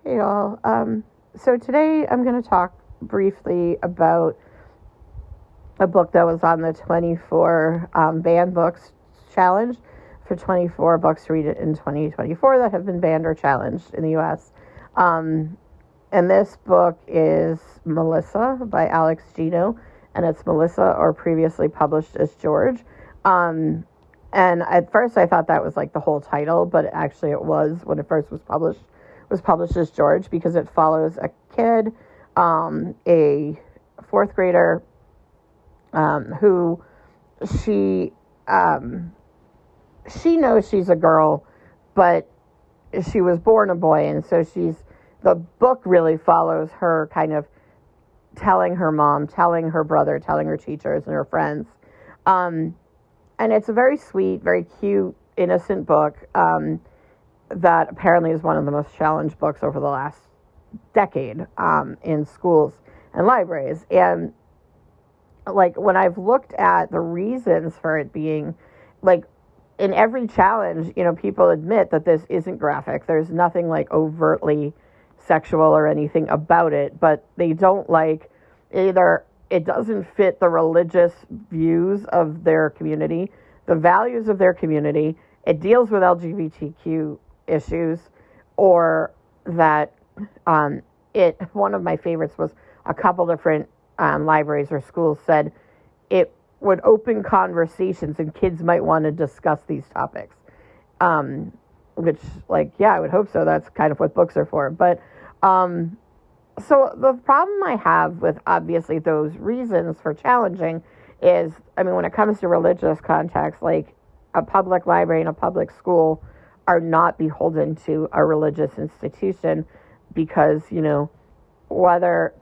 Hey all. So today I'm going to talk briefly about a book that was on the 24 banned books challenge for 24 books to read it in 2024 that have been banned or challenged in the U.S. And this book is Melissa by Alex Gino, and it's Melissa or previously published as George. And at first I thought that was like the whole title, but actually it was, when it first was published as George, because it follows a kid, a fourth grader, who she knows she's a girl, but she was born a boy, and so the book really follows her kind of telling her mom, telling her brother, telling her teachers and her friends. And it's a very sweet, very cute, innocent book, that apparently is one of the most challenged books over the last decade, in schools and libraries. And like, when I've looked at the reasons for it being, like, in every challenge, people admit that this isn't graphic. There's nothing like overtly sexual or anything about it, but they don't like, either it doesn't fit the religious views of their community, the values of their community, it deals with LGBTQ issues, or that one of my favorites was a couple different libraries or schools said it would open conversations and kids might want to discuss these topics, which, like, yeah, I would hope so. That's kind of what books are for. But so the problem I have with, obviously, those reasons for challenging is, when it comes to religious context, like, a public library and a public school are not beholden to a religious institution, because, whether,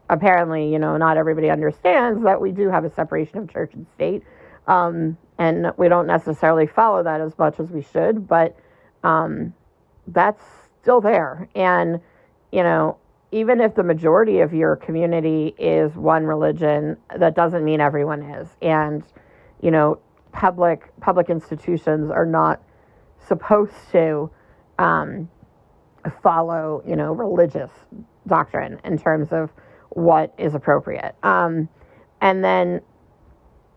apparently, not everybody understands that we do have a separation of church and state, and we don't necessarily follow that as much as we should, but that's still there. And, even if the majority of your community is one religion, that doesn't mean everyone is. And, public institutions are not supposed to follow, religious doctrine in terms of what is appropriate. And then,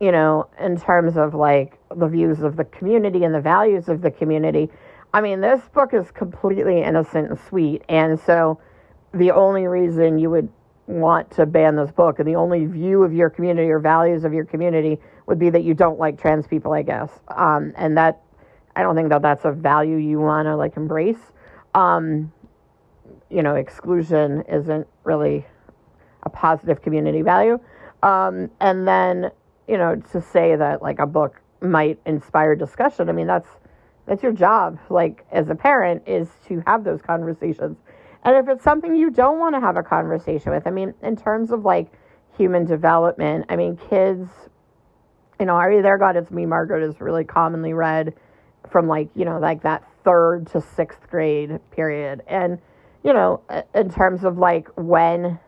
in terms of like the views of the community and the values of the community, this book is completely innocent and sweet. And so the only reason you would want to ban this book, and the only view of your community or values of your community, would be that you don't like trans people, I guess. And that, I don't think that that's a value you want to like embrace. Exclusion isn't really a positive community value. And then, to say that like a book might inspire discussion, that's your job, like, as a parent, is to have those conversations. And if it's something you don't want to have a conversation with, in terms of like human development, kids, Are There God It's Me, Margaret is really commonly read from like, like that 3rd to 6th grade period. And, in terms of like when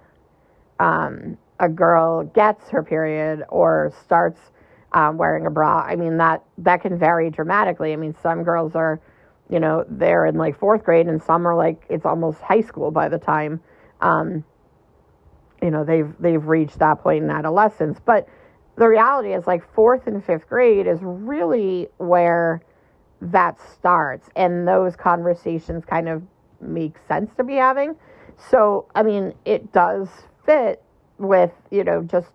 a girl gets her period or starts wearing a bra, that can vary dramatically. Some girls are, they're in like 4th grade, and some are like, it's almost high school by the time, they've reached that point in adolescence. But the reality is, like, 4th and 5th grade is really where that starts, and those conversations kind of make sense to be having. So, it does fit with, just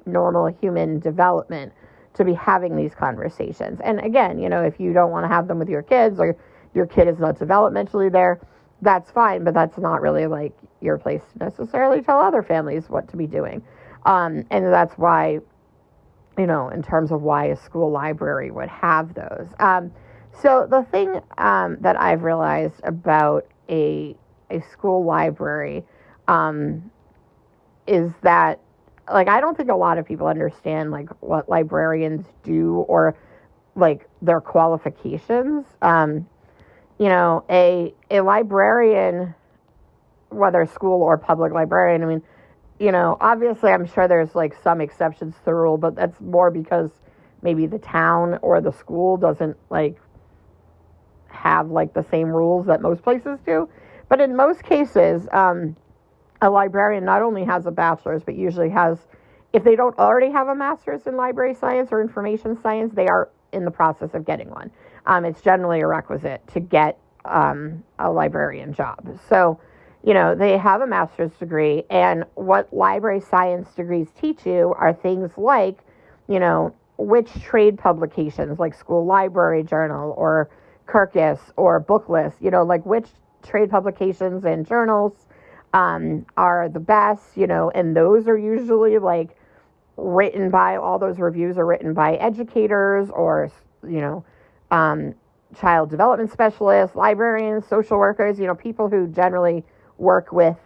normal human development to be having these conversations. And again, if you don't want to have them with your kids, or your kid is not developmentally there, that's fine, but that's not really like your place to necessarily tell other families what to be doing. And that's why, in terms of why a school library would have those. So the thing that I've realized about a school library is that, like, I don't think a lot of people understand like what librarians do, or like their qualifications. A librarian, whether school or public librarian, obviously I'm sure there's like some exceptions to the rule, but that's more because maybe the town or the school doesn't like have like the same rules that most places do. But in most cases, a librarian not only has a bachelor's, but usually has, if they don't already have a master's in library science or information science, they are in the process of getting one. It's generally a requisite to get a librarian job. So, they have a master's degree, and what library science degrees teach you are things like, which trade publications, like School Library Journal or Kirkus or Booklist, like which trade publications and journals are the best, and those are usually like written by, all those reviews are written by educators or, child development specialists, librarians, social workers, people who generally work with,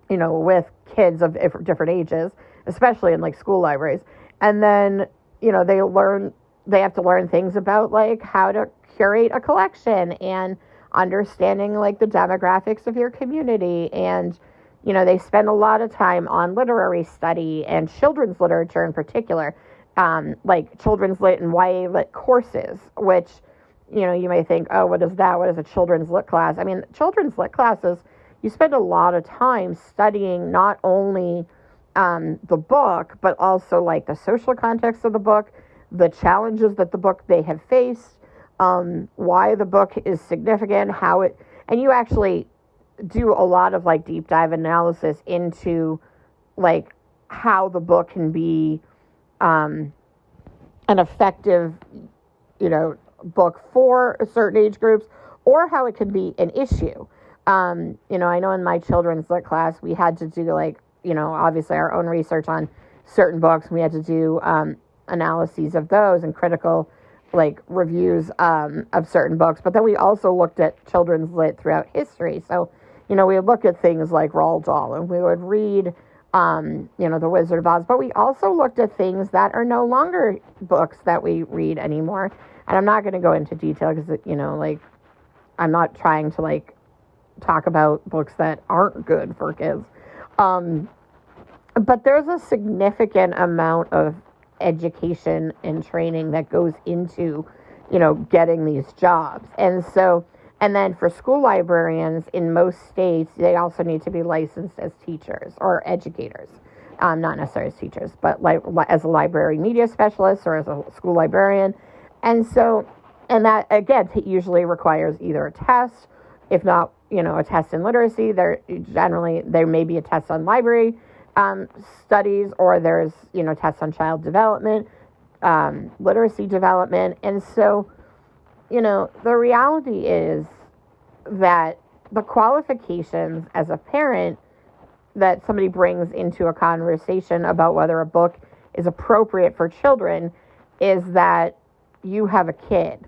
with kids of different ages, especially in like school libraries. And then, they have to learn things about like how to curate a collection and understanding like the demographics of your community. And, they spend a lot of time on literary study and children's literature in particular, like children's lit and YA lit courses, which, you may think, oh, what is that? What is a children's lit class? I mean, children's lit classes, you spend a lot of time studying not only the book, but also like the social context of the book, the challenges that the book they have faced, why the book is significant, and you actually do a lot of like deep dive analysis into like how the book can be an effective, book for certain age groups, or how it could be an issue. I know in my children's lit class, we had to do like, obviously our own research on certain books. We had to do analyses of those and critical like reviews of certain books. But then we also looked at children's lit throughout history. So, we would look at things like Roald Dahl, and we would read, The Wizard of Oz. But we also looked at things that are no longer books that we read anymore. And I'm not going to go into detail because, I'm not trying to like talk about books that aren't good for kids. But there's a significant amount of education and training that goes into, getting these jobs. And then for school librarians in most states, they also need to be licensed as teachers or educators. Not necessarily as teachers, but like as a library media specialist or as a school librarian. And that again, usually requires either a test, if not, a test in literacy. There may be a test on library studies, or there's, tests on child development, literacy development. And so, the reality is that the qualifications as a parent that somebody brings into a conversation about whether a book is appropriate for children is that you have a kid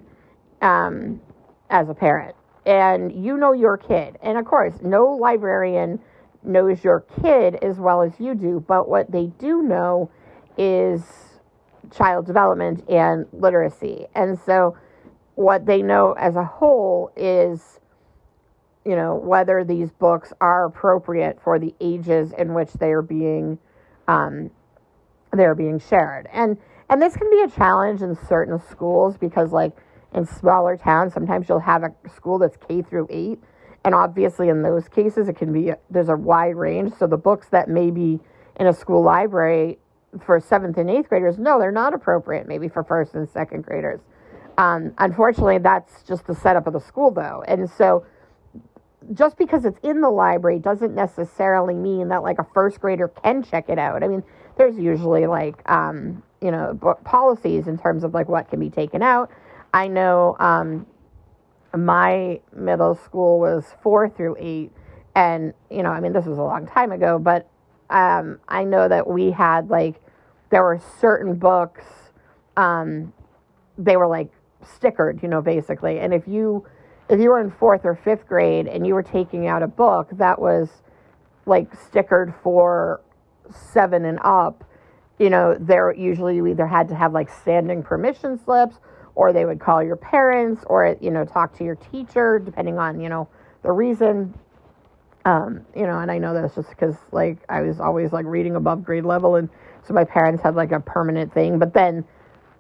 as a parent, and your kid. And of course, no librarian knows your kid as well as you do, but what they do know is child development and literacy. And so what they know as a whole is, whether these books are appropriate for the ages in which they're being shared. And this can be a challenge in certain schools because, like, in smaller towns, sometimes you'll have a school that's K through 8. And obviously in those cases, there's a wide range. So the books that may be in a school library for 7th and 8th graders, no, they're not appropriate maybe for 1st and 2nd graders. Unfortunately, that's just the setup of the school, though. And so just because it's in the library doesn't necessarily mean that like a 1st grader can check it out. I mean, there's usually like, book policies in terms of like what can be taken out. I know my middle school was 4 through 8, and, this was a long time ago, but I know that we had there were certain books, they were like stickered, basically. And if you were in 4th or 5th grade and you were taking out a book that was like stickered for 7 and up, there usually you either had to have like standing permission slips, or they would call your parents, or, talk to your teacher, depending on, the reason. And I know that's just because, I was always, reading above grade level, and so my parents had, a permanent thing. But then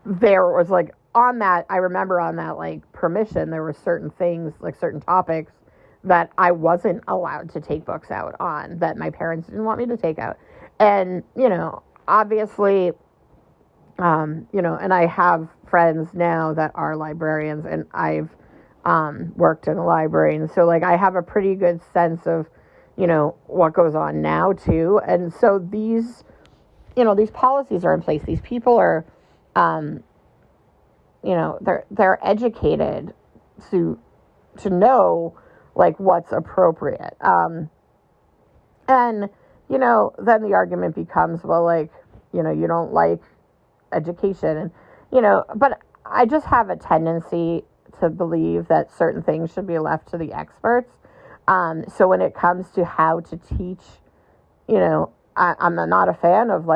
there was, I remember on that, permission, there were certain things, certain topics that I wasn't allowed to take books out on, that my parents didn't want me to take out. And, obviously, and I have friends now that are librarians, and I've worked in a library. And so, I have a pretty good sense of, what goes on now, too. And so these policies are in place. These people are, they're educated to know, what's appropriate. And, then the argument becomes, well, you don't like education. And, but I just have a tendency to believe that certain things should be left to the experts. So when it comes to how to teach, I'm not a fan of,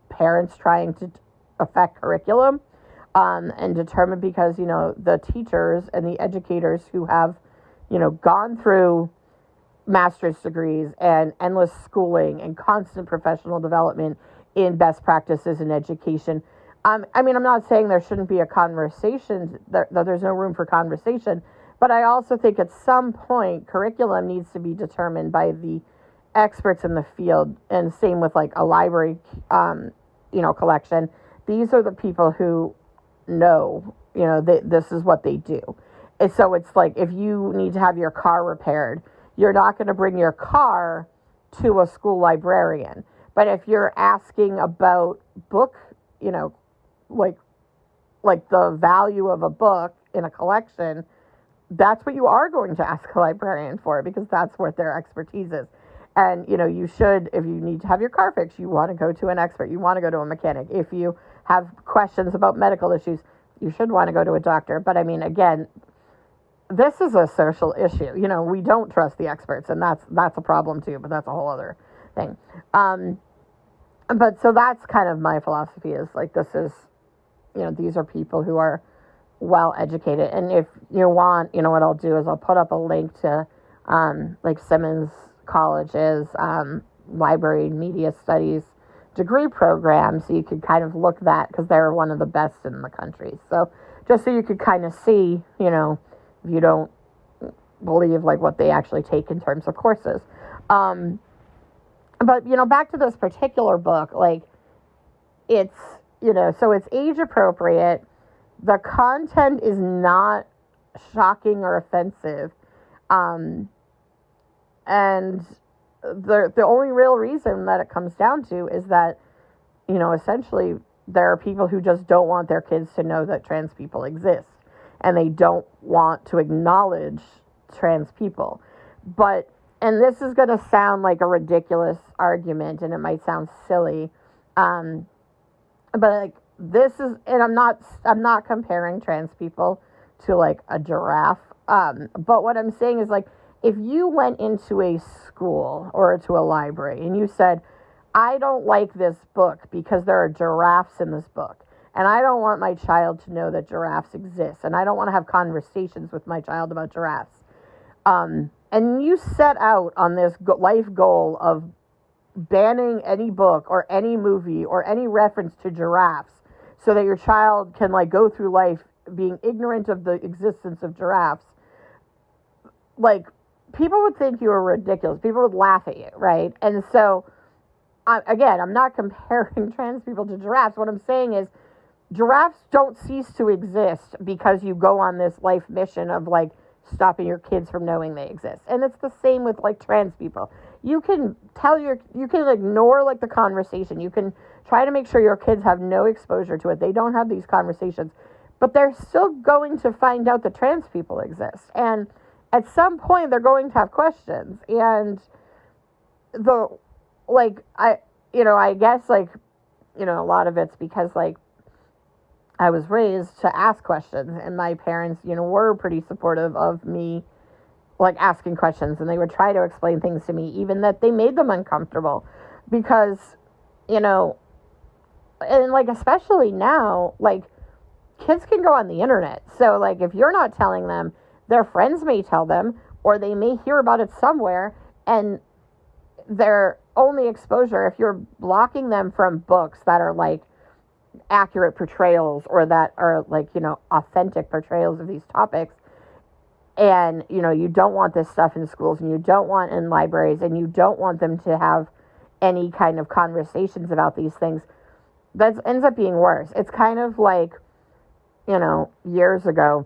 parents trying to affect curriculum and determine, because, the teachers and the educators who have, gone through master's degrees and endless schooling and constant professional development in best practices in education. I'm not saying there shouldn't be a conversation, that there's no room for conversation, but I also think at some point curriculum needs to be determined by the experts in the field, and same with a library, collection. These are the people who know, this is what they do. And so it's if you need to have your car repaired, you're not going to bring your car to a school librarian. But if you're asking about book, the value of a book in a collection, that's what you are going to ask a librarian for, because that's what their expertise is. And, you should, if you need to have your car fixed, you want to go to an expert. You want to go to a mechanic. If you have questions about medical issues, you should want to go to a doctor. But again, this is a social issue. We don't trust the experts, and that's a problem too, but that's a whole other thing. But so that's kind of my philosophy, is this is, these are people who are well educated. And if you want, what I'll do is I'll put up a link to Simmons College's library media studies degree program, so you could kind of look that, because they're one of the best in the country. So just so you could kind of see, if you don't believe what they actually take in terms of courses. But, back to this particular book, it's, so it's age appropriate. The content is not shocking or offensive. And the only real reason that it comes down to is that, essentially there are people who just don't want their kids to know that trans people exist, and they don't want to acknowledge trans people. And this is going to sound like a ridiculous argument, and it might sound silly, but this is, and I'm not comparing trans people to a giraffe, but what I'm saying is if you went into a school or to a library and you said, I don't like this book because there are giraffes in this book, and I don't want my child to know that giraffes exist, and I don't want to have conversations with my child about giraffes, and you set out on this life goal of banning any book or any movie or any reference to giraffes, so that your child can go through life being ignorant of the existence of giraffes, people would think you were ridiculous. People would laugh at you, right? And so, again, I'm not comparing trans people to giraffes. What I'm saying is giraffes don't cease to exist because you go on this life mission of stopping your kids from knowing they exist. And it's the same with trans people. You can ignore the conversation. You can try to make sure your kids have no exposure to it. They don't have these conversations, but they're still going to find out that trans people exist. And at some point they're going to have questions. And I guess a lot of it's because I was raised to ask questions, and my parents, were pretty supportive of me, asking questions, and they would try to explain things to me, even that they made them uncomfortable, because, and especially now, kids can go on the internet. So if you're not telling them, their friends may tell them, or they may hear about it somewhere, and their only exposure, if you're blocking them from books that are accurate portrayals, or that are authentic portrayals of these topics, And, you don't want this stuff in schools, and you don't want in libraries, and you don't want them to have any kind of conversations about these things. That ends up being worse. It's kind of like, years ago,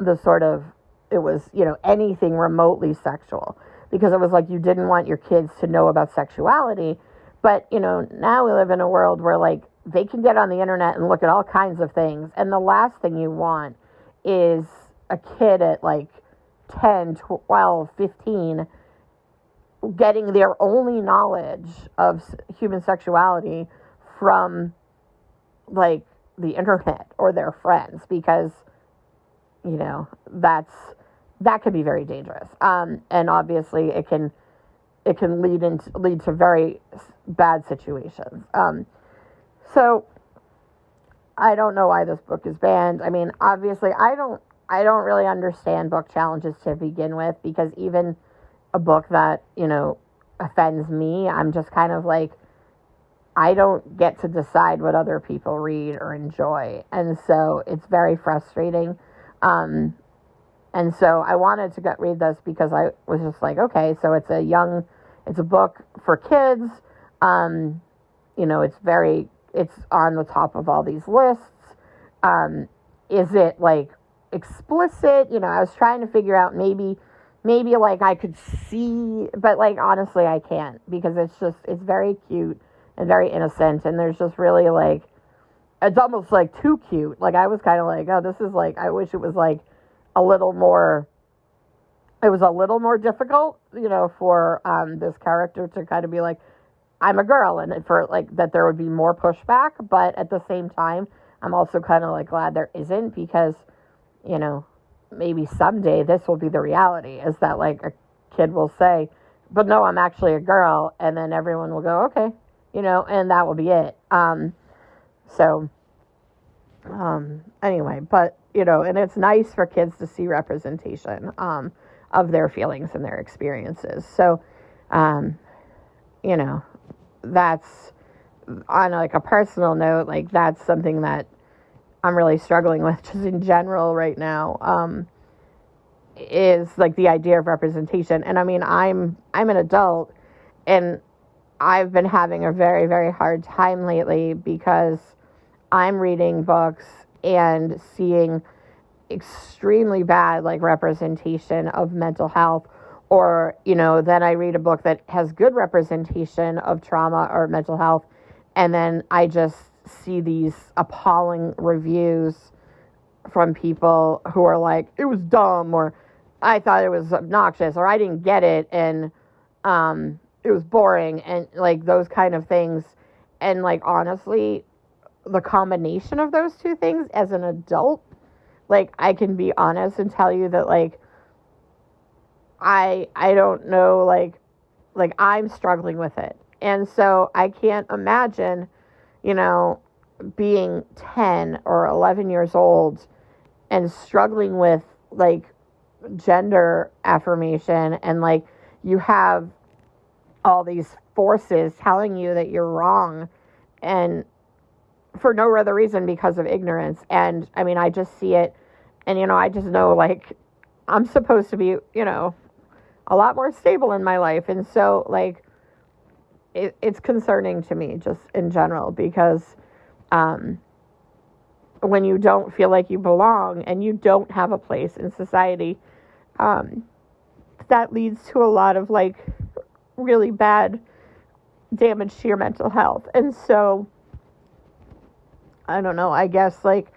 it was, anything remotely sexual, because it was like you didn't want your kids to know about sexuality. But, now we live in a world where, like, they can get on the internet and look at all kinds of things. And the last thing you want is a kid at, like, 10, 12, 15 getting their only knowledge of human sexuality from, like, the internet or their friends, because, that could be very dangerous. And obviously it can lead to very bad situations. So I don't know why this book is banned. I mean, obviously I don't really understand book challenges to begin with, because even a book that, offends me, I'm just kind of like, I don't get to decide what other people read or enjoy. And so it's very frustrating. And so I wanted to read this because I was just like, okay, so it's a book for kids. It's on the top of all these lists. Is it, like, explicit? I was trying to figure out maybe like I could see, but, like, honestly I can't, because it's very cute and very innocent, and there's just really, like, it's almost, like, too cute. Like, I was kind of like, oh, this is, like, I wish it was, like, it was a little more difficult, for this character to kind of be like, I'm a girl, and for, like, that there would be more pushback. But at the same time, I'm also kind of, like, glad there isn't, because, maybe someday this will be the reality, is that, like, a kid will say, but no, I'm actually a girl, and then everyone will go, okay, and that will be it. Anyway, but, and it's nice for kids to see representation of their feelings and their experiences. So, that's, on, like, a personal note, like, that's something that I'm really struggling with just in general right now, is, like, the idea of representation. And I mean, I'm an adult, and I've been having a very, very hard time lately, because I'm reading books and seeing extremely bad, like, representation of mental health, or, then I read a book that has good representation of trauma or mental health, and then I just see these appalling reviews from people who are like, it was dumb, or I thought it was obnoxious, or I didn't get it, and it was boring, and, like, those kind of things. And, like, honestly, the combination of those two things, as an adult, like, I can be honest and tell you that, like, I don't know, like I'm struggling with it. And so I can't imagine, being 10 or 11 years old and struggling with, like, gender affirmation, and, like, you have all these forces telling you that you're wrong, and for no other reason, because of ignorance. And I mean, I just see it, and, I just know, like, I'm supposed to be, a lot more stable in my life. And so, like, it's concerning to me just in general, because when you don't feel like you belong and you don't have a place in society, that leads to a lot of, like, really bad damage to your mental health. And so, I don't know, I guess, like,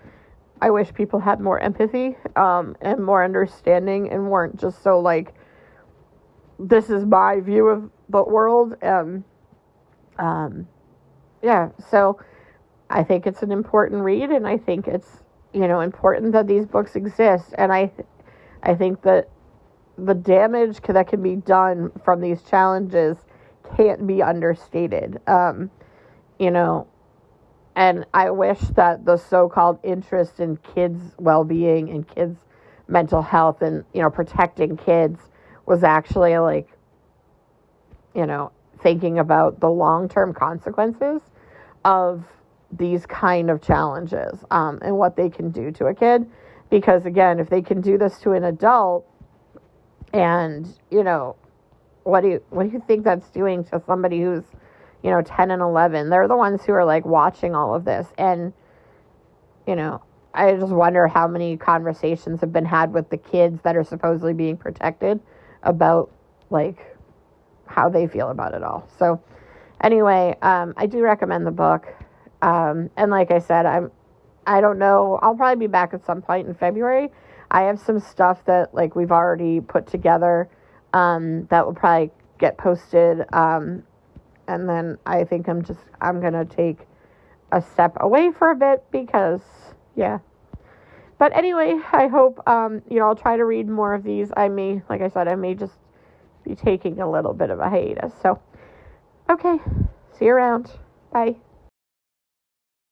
I wish people had more empathy, and more understanding, and weren't just so, like, this is my view of the world. Yeah, so I think it's an important read, and I think it's, important that these books exist. And I think that the damage that can be done from these challenges can't be understated. And I wish that the so-called interest in kids' well-being and kids' mental health and, protecting kids was actually, like, thinking about the long-term consequences of these kind of challenges, and what they can do to a kid. Because again, if they can do this to an adult, and, what do you think that's doing to somebody who's, 10 and 11? They're the ones who are like watching all of this. And, I just wonder how many conversations have been had with the kids that are supposedly being protected about like how they feel about it all. So anyway, I do recommend the book. And like I said, I don't know. I'll probably be back at some point in February. I have some stuff that like we've already put together that will probably get posted. And then I think I'm going to take a step away for a bit because, yeah. But anyway, I hope, I'll try to read more of these. I may just be taking a little bit of a hiatus. So, okay. See you around. Bye.